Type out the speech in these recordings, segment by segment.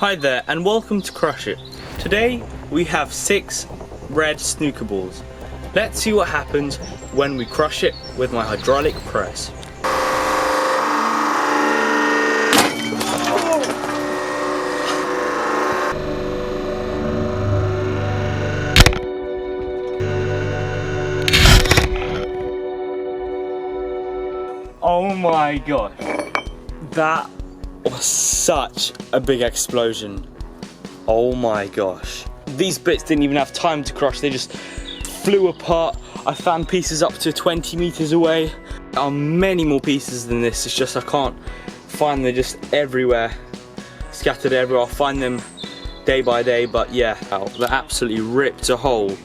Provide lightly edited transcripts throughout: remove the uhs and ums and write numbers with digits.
Hi there and welcome to Crushit. Today we have 6 red snooker balls. Let's see what happens when we crush it with my hydraulic press. Oh my gosh, that was such a big explosion. Oh my gosh. These bits didn't even have time to crush, they just flew apart. I found pieces up to 20 meters away. There are many more pieces than this, it's just I can't find them, they're just everywhere, scattered everywhere. I'll find them day by day, but yeah, they absolutely ripped a hole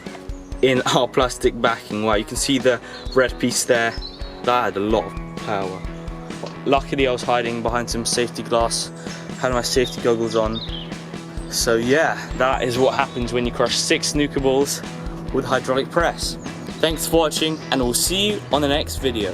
in our plastic backing. Wow, you can see the red piece there. That had a lot of power. Luckily I was hiding behind some safety glass, had my safety goggles on. So yeah, that is what happens when you crush 6 snooker balls with hydraulic press. Thanks for watching and we'll see you on the next video.